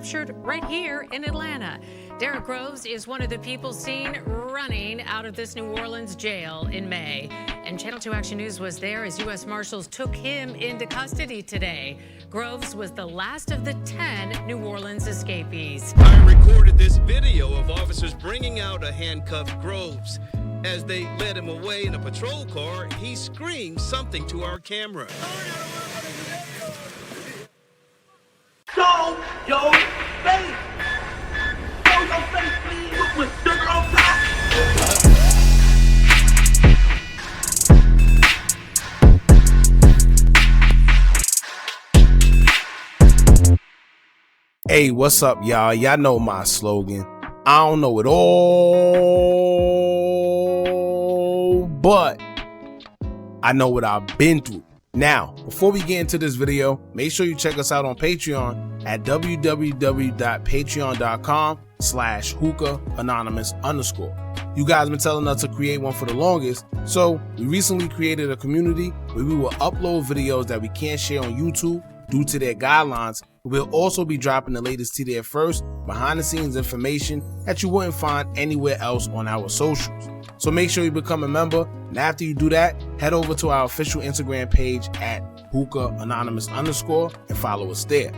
captured right here in Atlanta. Derrick Groves is one of the people seen running out of this New Orleans jail in May. And Channel 2 Action News was there as U.S. Marshals took him into custody today. Groves was the last of the 10 New Orleans escapees. I recorded this video of officers bringing out a handcuffed Groves. As they led him away in a patrol car, he screamed something to our camera. Show your face! Show your face, please! With sugar on top! Hey, what's up, y'all? Y'all know my slogan. I don't know it all, but I know what I've been through. Now, before we get into this video, make sure you check us out on Patreon at www.patreon.com/Hookah Anonymous _. You guys been telling us to create one for the longest, so we recently created a community where we will upload videos that we can't share on YouTube due to their guidelines. We'll also be dropping the latest to there first, behind the scenes information that you wouldn't find anywhere else on our socials. So make sure you become a member, and after you do that, head over to our official Instagram page at Hookah Anonymous _ and follow us there.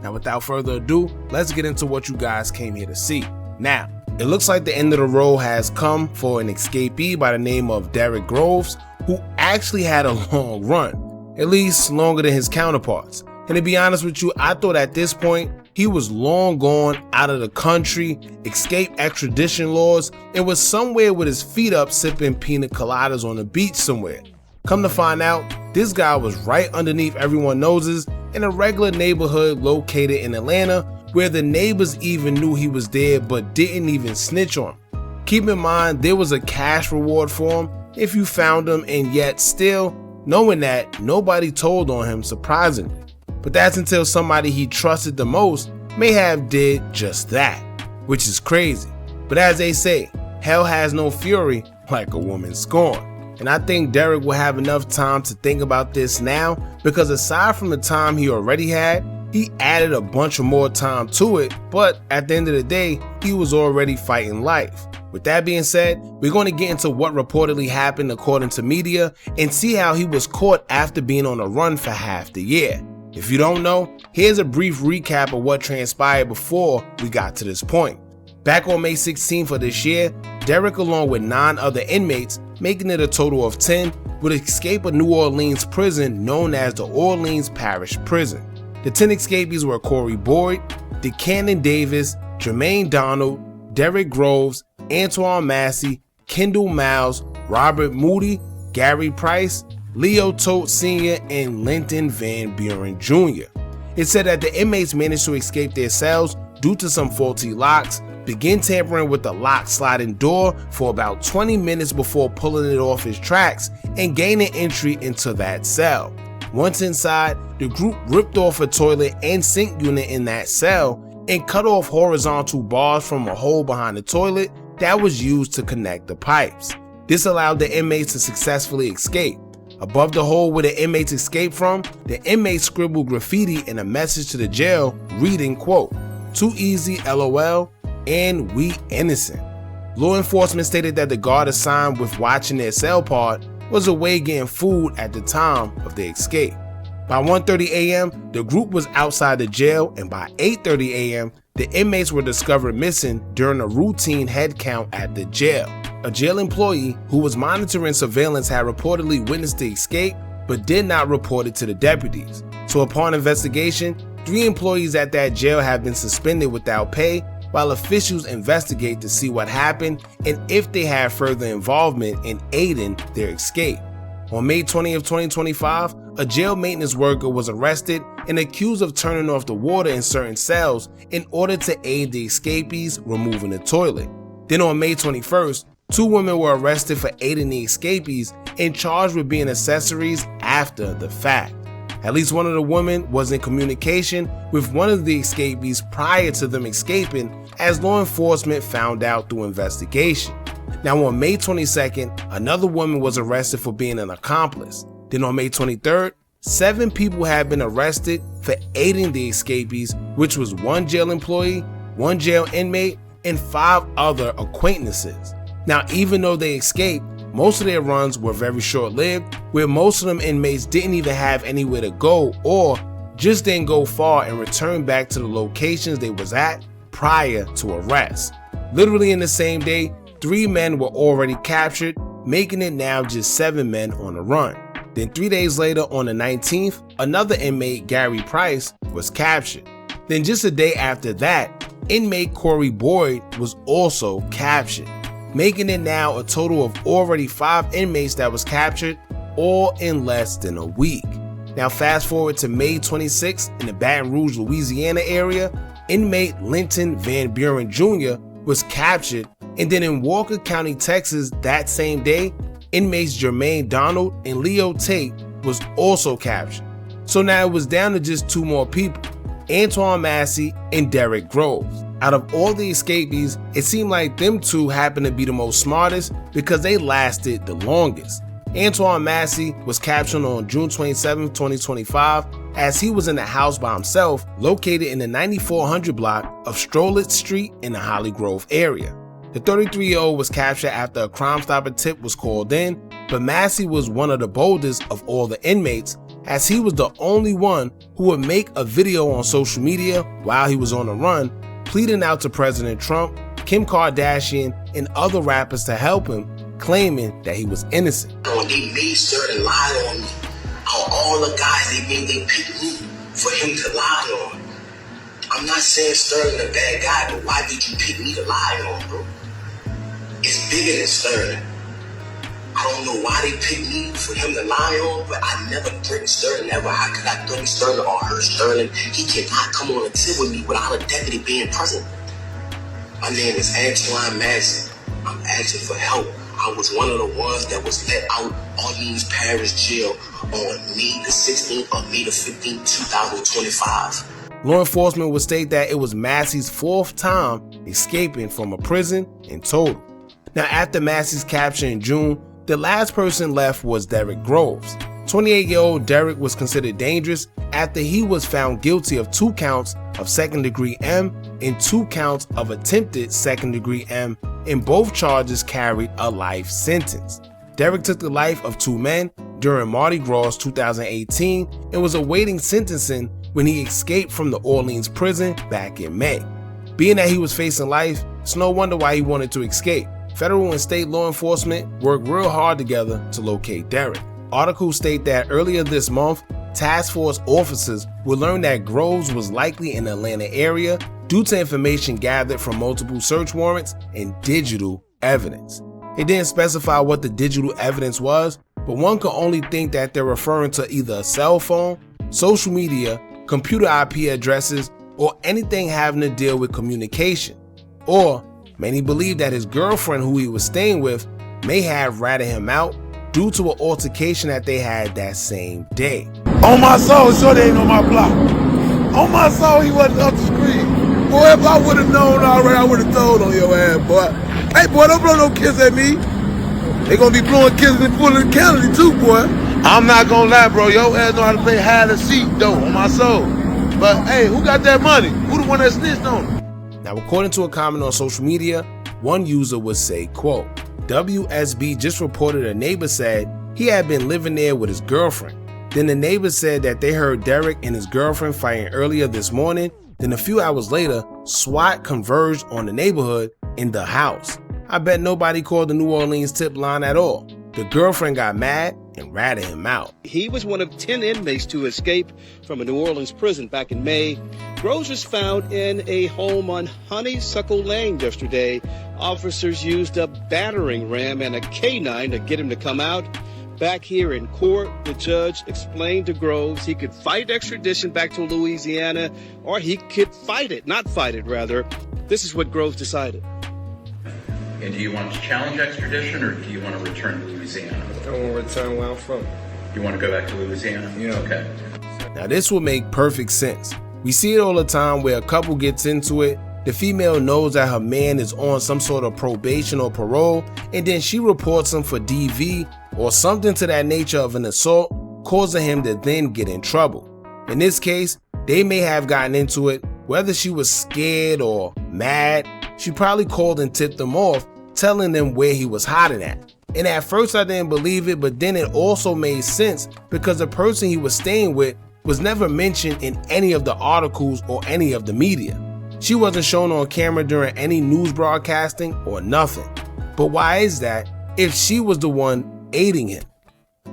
Now without further ado, let's get into what you guys came here to see. Now, it looks like the end of the road has come for an escapee by the name of Derrick Groves, who actually had a long run, at least longer than his counterparts. And to be honest with you, I thought at this point, he was long gone out of the country, escaped extradition laws, and was somewhere with his feet up sipping pina coladas on the beach somewhere. Come to find out, this guy was right underneath everyone's noses in a regular neighborhood located in Atlanta, where the neighbors even knew he was there but didn't even snitch on him. Keep in mind, there was a cash reward for him if you found him, and yet still, knowing that, nobody told on him, surprisingly. But that's until somebody he trusted the most may have did just that, which is crazy. But as they say, hell has no fury like a woman scorned. And I think Derrick will have enough time to think about this now, because aside from the time he already had, he added a bunch of more time to it, but at the end of the day, he was already fighting life. With that being said, we're going to get into what reportedly happened according to media and see how he was caught after being on a run for half the year. If you don't know, here's a brief recap of what transpired before we got to this point. Back on May 16th of this year, Derrick, along with 9 other inmates, making it a total of 10, would escape a New Orleans prison known as the Orleans Parish Prison. The 10 escapees were Corey Boyd, DeCannon Davis, Jermaine Donald, Derrick Groves, Antoine Massey, Kendall Miles, Robert Moody, Gary Price, Leo Tote Sr., and Linton Van Buren Jr. It said that the inmates managed to escape their cells due to some faulty locks, begin tampering with the lock sliding door for about 20 minutes before pulling it off its tracks and gaining entry into that cell. Once inside, the group ripped off a toilet and sink unit in that cell and cut off horizontal bars from a hole behind the toilet that was used to connect the pipes. This allowed the inmates to successfully escape. Above the hole where the inmates escaped from, the inmates scribbled graffiti and a message to the jail reading, quote, "Too easy, LOL, and we innocent." Law enforcement stated that the guard assigned with watching their cell part was away getting food at the time of the escape. By 1:30 a.m., the group was outside the jail, and by 8:30 a.m., the inmates were discovered missing during a routine head count at the jail. A jail employee who was monitoring surveillance had reportedly witnessed the escape, but did not report it to the deputies. So upon investigation, 3 employees at that jail have been suspended without pay, while officials investigate to see what happened and if they had further involvement in aiding their escape. On May 20th, 2025, a jail maintenance worker was arrested and accused of turning off the water in certain cells in order to aid the escapees removing the toilet. Then on May 21st, 2 women were arrested for aiding the escapees and charged with being accessories after the fact. At least one of the women was in communication with one of the escapees prior to them escaping, as law enforcement found out through investigation. Now on May 22nd, another woman was arrested for being an accomplice. Then on May 23rd, 7 people have been arrested for aiding the escapees, which was 1 jail employee, 1 jail inmate, and 5 other acquaintances. Now, even though they escaped, most of their runs were very short-lived, where most of them inmates didn't even have anywhere to go or just didn't go far and return back to the locations they was at prior to arrest. Literally in the same day, 3 men were already captured, making it now just 7 men on the run. Then 3 days later, on the 19th, another inmate, Gary Price, was captured. Then just a day after that, inmate Corey Boyd was also captured, making it now a total of already 5 inmates that was captured, all in less than a week. Now fast forward to May 26th in the Baton Rouge, Louisiana area, inmate Linton Van Buren Jr. was captured, and then in Walker County, Texas that same day, inmates Jermaine Donald and Leo Tate was also captured. So now it was down to just 2 more people, Antoine Massey and Derrick Groves. Out of all the escapees, it seemed like them 2 happened to be the most smartest because they lasted the longest. Antoine Massey was captured on June 27, 2025, as he was in a house by himself located in the 9400 block of Strolitz Street in the Holly Grove area. The 33-year-old was captured after a Crime Stopper tip was called in, but Massey was one of the boldest of all the inmates, as he was the only one who would make a video on social media while he was on the run, pleading out to President Trump, Kim Kardashian, and other rappers to help him, claiming that he was innocent. They made certain lie on me. All the guys they picked me for him to lie on. I'm not saying Sterling a bad guy, but why did you pick me to lie on, bro? It's bigger than Sterling. I don't know why they picked me for him to lie on, but I never threatened Sterling, never. How could I threaten Sterling or hurt Sterling? He cannot come on a tip with me without a deputy being present. My name is Antoine Massey. I'm asking for help. I was one of the ones that was let out Orleans Parish Jail on May the 16th or May the 15th, 2025. Law enforcement would state that it was Massey's 4th time escaping from a prison in total. Now, after Massey's capture in June, the last person left was Derrick Groves. 28-year-old Derrick was considered dangerous after he was found guilty of 2 counts of second-degree M and 2 counts of attempted second-degree M, and both charges carried a life sentence. Derrick took the life of 2 men during Mardi Gras 2018 and was awaiting sentencing when he escaped from the Orleans prison back in May. Being that he was facing life, it's no wonder why he wanted to escape. Federal and state law enforcement worked real hard together to locate Derrick. Articles state that earlier this month, task force officers would learn that Groves was likely in the Atlanta area due to information gathered from multiple search warrants and digital evidence. It didn't specify what the digital evidence was, but one could only think that they're referring to either a cell phone, social media, computer IP addresses, or anything having to deal with communication. Or many believe that his girlfriend, who he was staying with, may have ratted him out due to an altercation that they had that same day. On my soul, sure they ain't on my block. On my soul, he wasn't up the screen. Boy, if I would have known already, I would have told on your ass, boy. Hey, boy, don't blow no kiss at me. They gonna be blowing kisses and pulling the Kennedy too, boy. I'm not gonna lie, bro. Your ass know how to play hide and seek, though, on my soul. But, hey, who got that money? Who the one that snitched on him? Now, according to a comment on social media, one user would say, quote, WSB just reported a neighbor said he had been living there with his girlfriend. Then the neighbor said that they heard Derrick and his girlfriend fighting earlier this morning. Then a few hours later, SWAT converged on the neighborhood in the house. I bet nobody called the New Orleans tip line at all. The girlfriend got mad and ratted him out. He was one of 10 inmates to escape from a New Orleans prison back in May. Groves was found in a home on Honeysuckle Lane yesterday. Officers used a battering ram and a K9 to get him to come out. Back here in court, the judge explained to Groves he could fight extradition back to Louisiana, or he could not fight it rather. This is what Groves decided. And do you want to challenge extradition, or do you want to return to Louisiana? I want to return where I'm from. You want to go back to Louisiana? Yeah. Okay. Now this would make perfect sense. We see it all the time where a couple gets into it, the female knows that her man is on some sort of probation or parole, and then she reports him for DV or something to that nature of an assault, causing him to then get in trouble. In this case, they may have gotten into it, whether she was scared or mad. She probably called and tipped them off, telling them where he was hiding at. And at first I didn't believe it, but then it also made sense because the person he was staying with was never mentioned in any of the articles or any of the media. She wasn't shown on camera during any news broadcasting or nothing. But why is that if she was the one aiding him?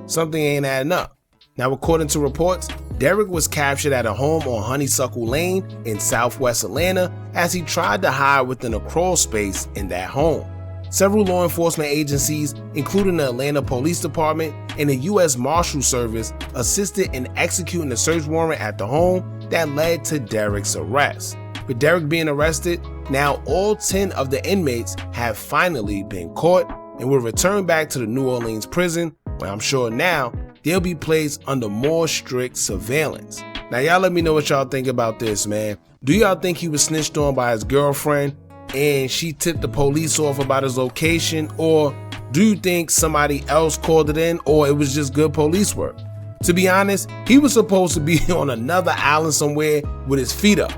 Something ain't adding up. Now, according to reports, Derrick was captured at a home on Honeysuckle Lane in southwest Atlanta as he tried to hide within a crawl space in that home. Several law enforcement agencies, including the Atlanta Police Department and the U.S. Marshal Service, assisted in executing the search warrant at the home that led to Derrick's arrest. With Derrick being arrested, now all 10 of the inmates have finally been caught and will return back to the New Orleans prison, where I'm sure now they'll be placed under more strict surveillance. Now y'all let me know what y'all think about this, man. Do y'all think he was snitched on by his girlfriend and she tipped the police off about his location, or do you think somebody else called it in, or it was just good police work? To be honest, he was supposed to be on another island somewhere with his feet up.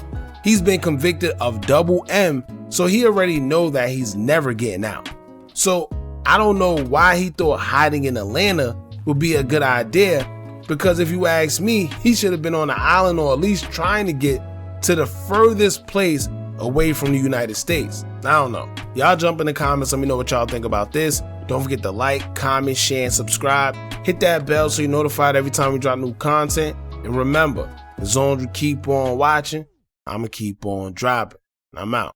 He's been convicted of double M, so he already know that he's never getting out. So I don't know why he thought hiding in Atlanta would be a good idea, because if you ask me, he should have been on the island or at least trying to get to the furthest place away from the United States. I don't know. Y'all jump in the comments, let me know what y'all think about this. Don't forget to like, comment, share, and subscribe. Hit that bell so you're notified every time we drop new content. And remember, as long as you keep on watching, I'ma keep on dropping. I'm out.